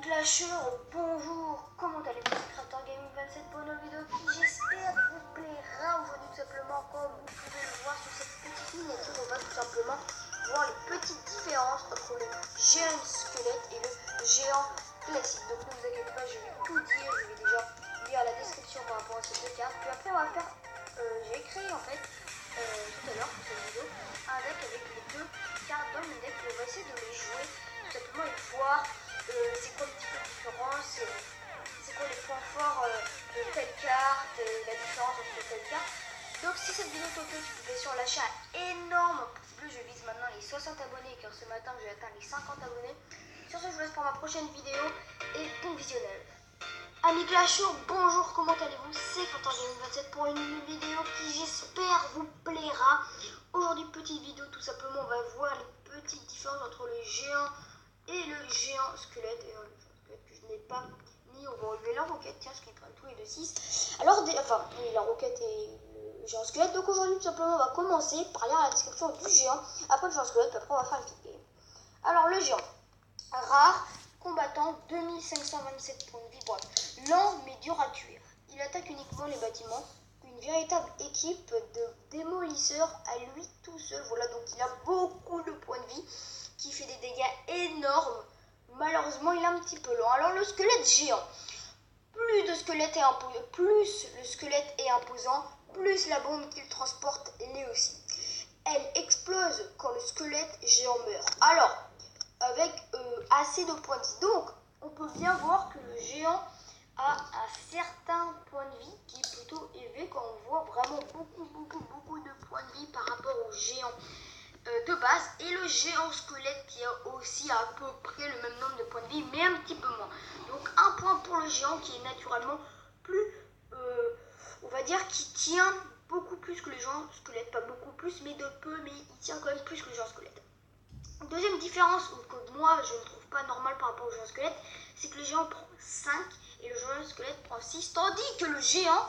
Amis clasheurs, bonjour, comment allez-vous? C'est Creator Gaming 27 pour une vidéo qui j'espère vous plaira. Aujourd'hui tout simplement, comme vous pouvez le voir sur cette petite miniature, on va tout simplement voir les petites différences entre le géant squelette et le géant classique. Donc ne vous inquiétez pas, je vais tout dire, je vais déjà lire la description par rapport à ces deux cartes. Puis après on va faire, j'ai créé en fait tout à l'heure pour cette vidéo un deck avec les deux cartes dans le deck. On va essayer de les jouer tout simplement et voir c'est quoi un petit peu la différence, c'est quoi les points forts de telle carte, la différence entre telle carte. Donc si cette vidéo te plaît, tu peux bien sûr lâcher un énorme pouce bleu. Je vise maintenant les 60 abonnés car ce matin j'ai atteint les 50 abonnés. Sur ce, je vous laisse pour ma prochaine vidéo et bon visionnage. Amis clasheurs, bonjour, comment allez-vous? C'est Creator Gaming 27 pour une vidéo qui j'espère vous plaira. Aujourd'hui, petite vidéo tout simplement, on va voir les petites différences entre le géant et le géant squelette. Et le géant squelette que je n'ai pas mis, on va enlever la roquette, tiens, parce qu'ils prennent tous les deux 6. Alors, oui, la roquette et le géant squelette. Donc aujourd'hui, tout simplement, on va commencer par lire la description du géant, après le géant squelette, puis après on va faire le petit game. Alors, le géant, rare, combattant, 2527 points de vie, bref, lent mais dur à tuer. Il attaque uniquement les bâtiments. Une véritable équipe de démolisseurs à lui tout seul. Voilà, donc il a beaucoup de points de vie, qui fait des dégâts énormes. Malheureusement, il est un petit peu lent. Alors le squelette géant, plus le squelette est imposant, plus la bombe qu'il transporte l'est aussi. Elle explose quand le squelette géant meurt. Alors, avec assez de points de vie. Donc, on peut bien voir que le géant a un certain point de vie qui est plutôt élevé quand on voit vraiment beaucoup de points de vie par rapport au géant de base. Et le géant squelette qui a aussi à peu près le même nombre de points de vie, mais un petit peu moins. Donc, un point pour le géant qui est naturellement plus, on va dire, qui tient beaucoup plus que le géant squelette. Pas beaucoup plus, mais de peu, mais il tient quand même plus que le géant squelette. Deuxième différence que moi je ne trouve pas normale par rapport au géant squelette, c'est que le géant prend 5 et le géant squelette prend 6, tandis que le géant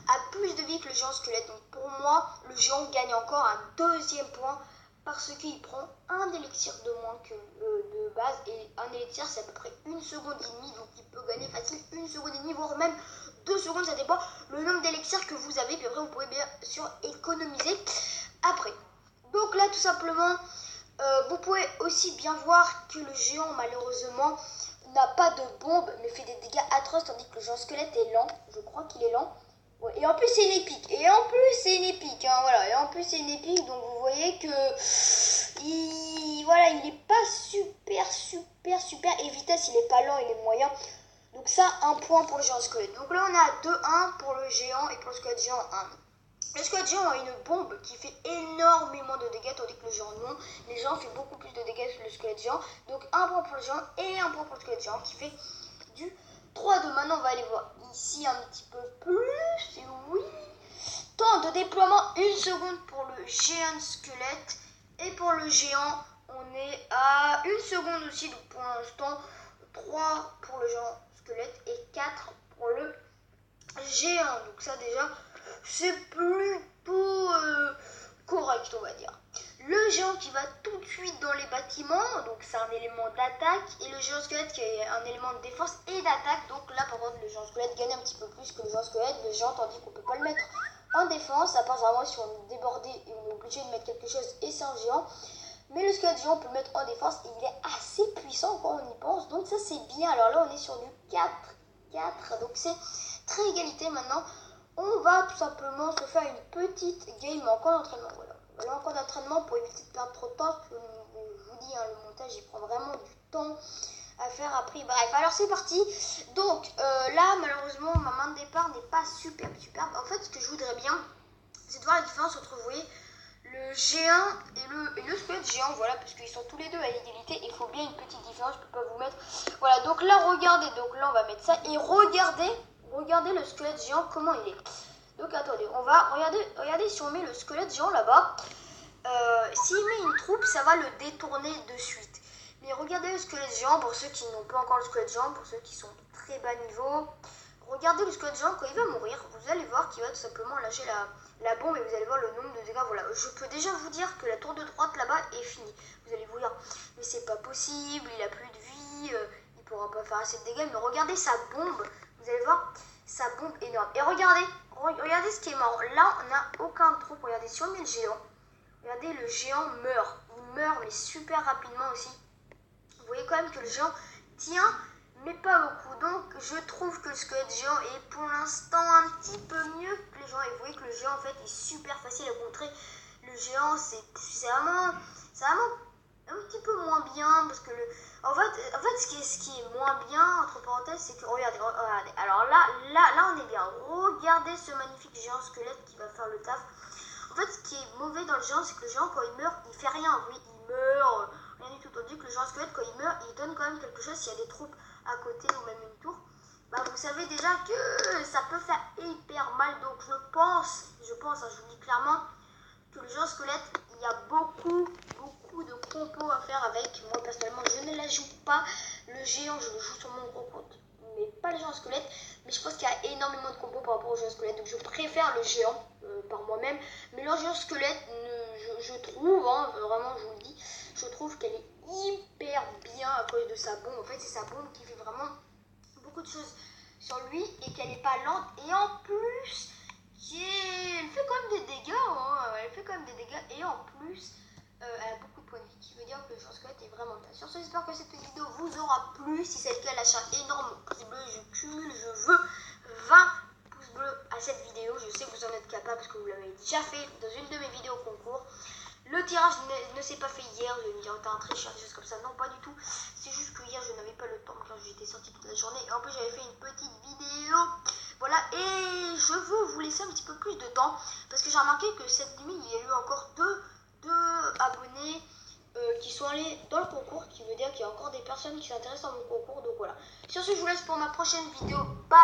a plus de vie que le géant squelette. Donc pour moi, le géant gagne encore un deuxième point parce qu'il prend un élixir de moins que de base, et un élixir c'est à peu près 1 seconde et demie, donc il peut gagner facile 1 seconde et demie, voire même 2 secondes, ça dépend le nombre d'élixirs que vous avez, puis après vous pourrez bien sûr économiser après. Donc là tout simplement, vous pouvez aussi bien voir que le géant malheureusement n'a pas de bombe mais fait des dégâts atroces, tandis que le géant squelette est lent. Je crois qu'il est lent. Ouais, et en plus c'est une épique. Hein, voilà. Et en plus c'est une épique, donc vous voyez que il est pas super. Et vitesse il est pas lent, il est moyen. Donc ça, un point pour le géant squelette. Donc là on est à 2-1 pour le géant et pour le squelette géant 1. Le squelette géant a une bombe qui fait énormément de dégâts, tandis que le géant non. Le géant fait beaucoup plus de dégâts que le squelette géant. Donc un point pour le géant et un point pour le squelette géant qui fait du 3-2. Maintenant on va aller voir ici un petit peu plus. Et oui, temps de déploiement 1 seconde pour le géant squelette. Et pour le géant on est à 1 seconde aussi. Donc pour l'instant 3 pour le géant squelette et 4 pour le géant. Donc ça déjà c'est plutôt correct, on va dire. Le géant qui va tout de suite dans les bâtiments, donc c'est un élément d'attaque, et le géant squelette qui est un élément de défense et d'attaque. Donc là par contre le géant squelette gagne un petit peu plus que le géant squelette. Le géant, tandis qu'on peut pas le mettre en défense, à part vraiment si on est débordé et on est obligé de mettre quelque chose et c'est un géant. Mais le squelette géant on peut le mettre en défense et il est assez puissant quand on y pense, donc ça c'est bien. Alors là on est sur du 4-4, donc c'est très égalité. Maintenant on va tout simplement se faire une petite game en camp d'entraînement. Voilà, en camp d'entraînement pour éviter de perdre trop de temps, parce que je vous dis, hein, le montage il prend vraiment du temps à faire après. Bref, alors c'est parti. Donc là, malheureusement, ma main de départ n'est pas superbe. En fait, ce que je voudrais bien, c'est de voir la différence entre, vous voyez, le géant et le squelette géant, voilà, parce qu'ils sont tous les deux à égalité. Il faut bien une petite différence, je peux pas vous mettre. Voilà, donc là, regardez, donc là, on va mettre ça, et regardez le squelette géant, comment il est. Donc attendez, on va regarder si on met le squelette géant là-bas. S'il met une troupe, ça va le détourner de suite. Mais regardez le squelette géant, pour ceux qui n'ont pas encore le squelette géant, pour ceux qui sont très bas niveau. Regardez le squelette géant, quand il va mourir, vous allez voir qu'il va tout simplement lâcher la bombe et vous allez voir le nombre de dégâts. Voilà, je peux déjà vous dire que la tour de droite là-bas est finie. Vous allez vous dire, mais c'est pas possible, il a plus de vie, il pourra pas faire assez de dégâts, mais regardez sa bombe. Vous allez voir, sa bombe énorme. Et regardez ce qui est marrant. Là, on n'a aucun trou. Regardez, si on met le géant, regardez, le géant meurt. Il meurt, mais super rapidement aussi. Vous voyez quand même que le géant tient, mais pas beaucoup. Donc, je trouve que le squelette géant est pour l'instant un petit peu mieux que les géants. Et vous voyez que le géant, en fait, est super facile à contrer. Le géant, c'est vraiment un petit peu moins bien. Parce que, en fait ce qui est moins bien, entre parenthèses, c'est que, regardez. Alors là, on est bien. Regardez ce magnifique géant squelette qui va faire le taf. En fait, ce qui est mauvais dans le géant, c'est que le géant, quand il meurt, il fait rien. Oui, il meurt. Rien du tout. Tandis que le géant squelette, quand il meurt, il donne quand même quelque chose. S'il y a des troupes à côté ou même une tour, bah vous savez déjà que ça peut faire hyper mal. Donc je pense, je vous le dis clairement, que le géant squelette, il y a beaucoup de compos à faire avec. Moi personnellement, je ne la joue pas. Le géant, je le joue sur mon gros compte, mais pas le géant squelette. Mais je pense qu'il y a énormément de compos par rapport au géant squelette. Donc je préfère le géant par moi-même. Mais le géant squelette, je trouve, vraiment je vous le dis, je trouve qu'elle est hyper bien à cause de sa bombe. En fait, c'est sa bombe qui fait vraiment beaucoup de choses sur lui et qu'elle n'est pas lente. Et en plus, elle fait quand même des dégâts. Elle fait quand même des dégâts. Et en plus, elle a beaucoup de points de vie. Qui veut dire que le géant squelette est vraiment bien. Sur ce, j'espère que cette vidéo vous aura plu. Si c'est le cas, lâchez un énorme pouce bleu. Je veux 20 pouces bleus à cette vidéo. Je sais que vous en êtes capable parce que vous l'avez déjà fait dans une de mes vidéos concours. Le tirage ne s'est pas fait hier, je vais me dire t'es un tricheur, des choses comme ça. Non, pas du tout. C'est juste que hier je n'avais pas le temps car j'étais sortie toute la journée. Et en plus j'avais fait une petite vidéo. Voilà, et je veux vous laisser un petit peu plus de temps parce que j'ai remarqué que cette nuit il y a eu encore deux abonnés qui sont allés dans le concours, qui veut dire qu'il y a encore des personnes qui s'intéressent à mon concours. Donc voilà. Sur ce, je vous laisse pour ma prochaine vidéo. Bye.